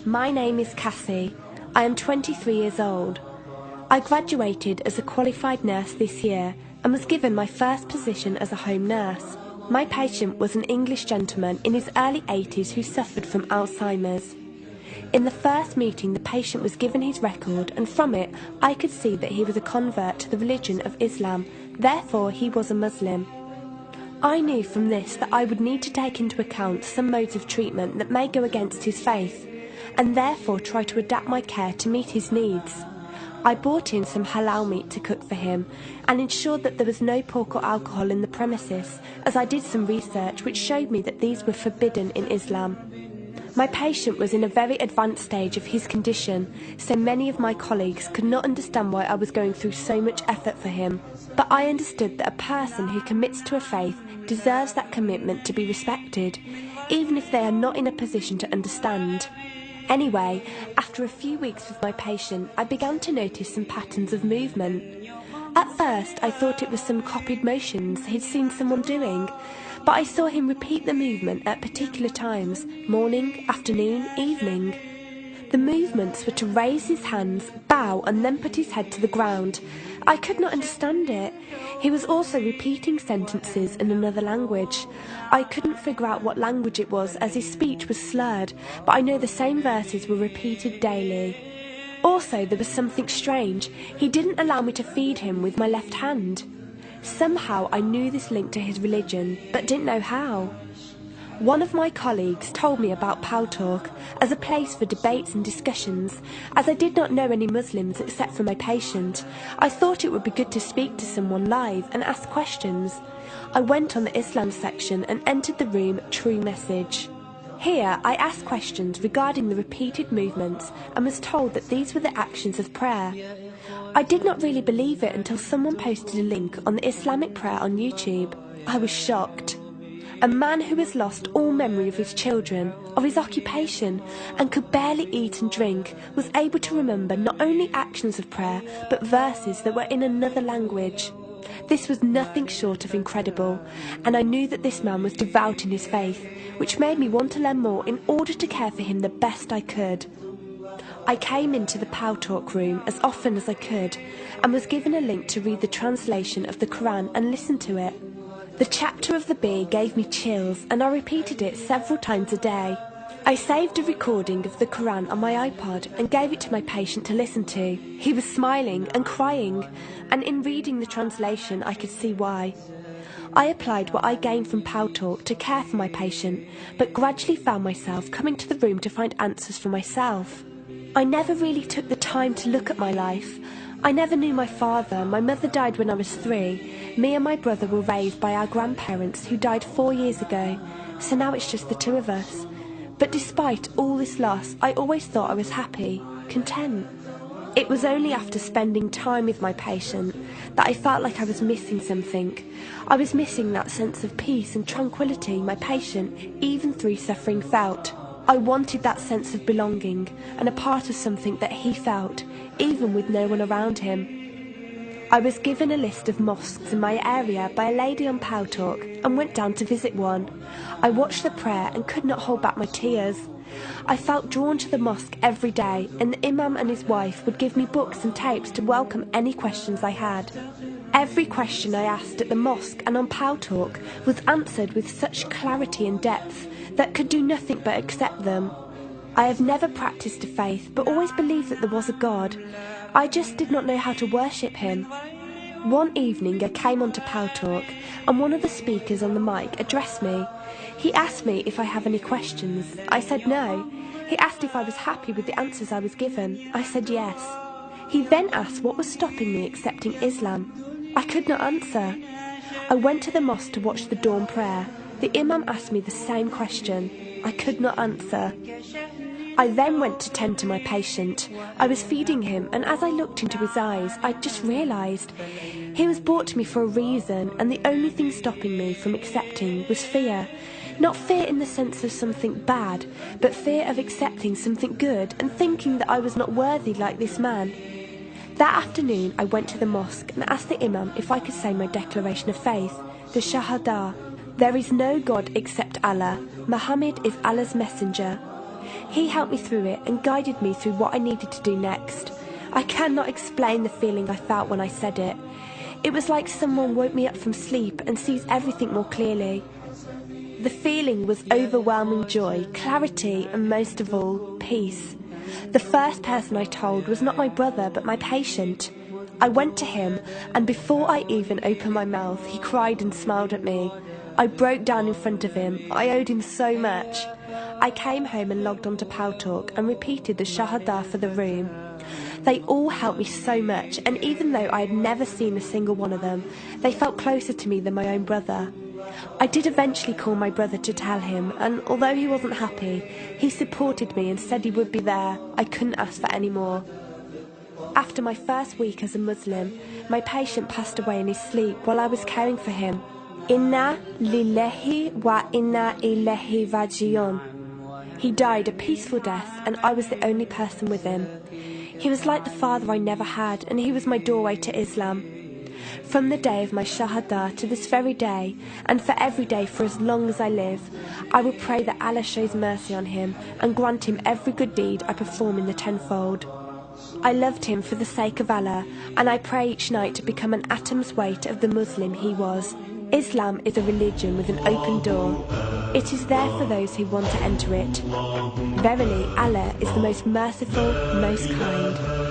My name is Cassie. I am 23 years old. I graduated as a qualified nurse this year and was given my first position as a home nurse. My patient was an English gentleman in his early 80s who suffered from Alzheimer's. In the first meeting, the patient was given his record, and from it I could see that he was a convert to the religion of Islam, therefore he was a Muslim. I knew from this that I would need to take into account some modes of treatment that may go against his faith, and therefore try to adapt my care to meet his needs. I bought in some halal meat to cook for him and ensured that there was no pork or alcohol in the premises, as I did some research which showed me that these were forbidden in Islam. My patient was in a very advanced stage of his condition, so many of my colleagues could not understand why I was going through so much effort for him. But I understood that a person who commits to a faith deserves that commitment to be respected, even if they are not in a position to understand. Anyway, after a few weeks with my patient, I began to notice some patterns of movement. At first, I thought it was some copied motions he'd seen someone doing, but I saw him repeat the movement at particular times, morning, afternoon, evening. The movements were to raise his hands, bow, and then put his head to the ground. I could not understand it. He was also repeating sentences in another language. I couldn't figure out what language it was, as his speech was slurred, but I know the same verses were repeated daily. Also, there was something strange. He didn't allow me to feed him with my left hand. Somehow I knew this linked to his religion, but didn't know how. One of my colleagues told me about Pal Talk as a place for debates and discussions. As I did not know any Muslims except for my patient, I thought it would be good to speak to someone live and ask questions. I went on the Islam section and entered the room True Message. Here I asked questions regarding the repeated movements and was told that these were the actions of prayer. I did not really believe it until someone posted a link on the Islamic prayer on YouTube. I was shocked. A man who has lost all memory of his children, of his occupation, and could barely eat and drink, was able to remember not only actions of prayer, but verses that were in another language. This was nothing short of incredible, and I knew that this man was devout in his faith, which made me want to learn more in order to care for him the best I could. I came into the Pal Talk room as often as I could, and was given a link to read the translation of the Quran and listen to it. The chapter of the bee gave me chills, and I repeated it several times a day. I saved a recording of the Quran on my iPod and gave it to my patient to listen to. He was smiling and crying, and in reading the translation I could see why. I applied what I gained from Pal Talk to care for my patient, but gradually found myself coming to the room to find answers for myself. I never really took the time to look at my life. I never knew my father. My mother died when I was 3. Me and my brother were raised by our grandparents who died 4 years ago, so now it's just the two of us. But despite all this loss, I always thought I was happy, content. It was only after spending time with my patient that I felt like I was missing something. I was missing that sense of peace and tranquility my patient, even through suffering, felt. I wanted that sense of belonging and a part of something that he felt, even with no one around him. I was given a list of mosques in my area by a lady on Pal Talk and went down to visit one. I watched the prayer and could not hold back my tears. I felt drawn to the mosque every day, and the imam and his wife would give me books and tapes to welcome any questions I had. Every question I asked at the mosque and on Pal Talk was answered with such clarity and depth that could do nothing but accept them. I have never practiced a faith, but always believed that there was a God. I just did not know how to worship him. One evening I came onto Pal Talk, and one of the speakers on the mic addressed me. He asked me if I have any questions. I said no. He asked if I was happy with the answers I was given. I said yes. He then asked what was stopping me accepting Islam. I could not answer. I went to the mosque to watch the dawn prayer. The imam asked me the same question. I could not answer. I then went to tend to my patient. I was feeding him, and as I looked into his eyes, I just realised he was brought to me for a reason, and the only thing stopping me from accepting was fear. Not fear in the sense of something bad, but fear of accepting something good and thinking that I was not worthy like this man. That afternoon I went to the mosque and asked the imam if I could say my declaration of faith, the Shahada. There is no God except Allah. Muhammad is Allah's messenger. He helped me through it and guided me through what I needed to do next. I cannot explain the feeling I felt when I said it. It was like someone woke me up from sleep and sees everything more clearly. The feeling was overwhelming joy, clarity, and most of all, peace. The first person I told was not my brother, but my patient. I went to him, and before I even opened my mouth, he cried and smiled at me. I broke down in front of him. I owed him so much. I came home and logged onto Paltalk and repeated the Shahada for the room. They all helped me so much, and even though I had never seen a single one of them, they felt closer to me than my own brother. I did eventually call my brother to tell him, and although he wasn't happy, he supported me and said he would be there. I couldn't ask for any more. After my first week as a Muslim, my patient passed away in his sleep while I was caring for him. Inna lillahi wa inna ilayhi raji'un. He died a peaceful death, and I was the only person with him. He was like the father I never had, and he was my doorway to Islam. From the day of my Shahada to this very day, and for every day for as long as I live, I will pray that Allah shows mercy on him and grant him every good deed I perform in the tenfold. I loved him for the sake of Allah, and I pray each night to become an atom's weight of the Muslim he was. Islam is a religion with an open door. It is there for those who want to enter it. Verily, Allah is the most merciful, most kind.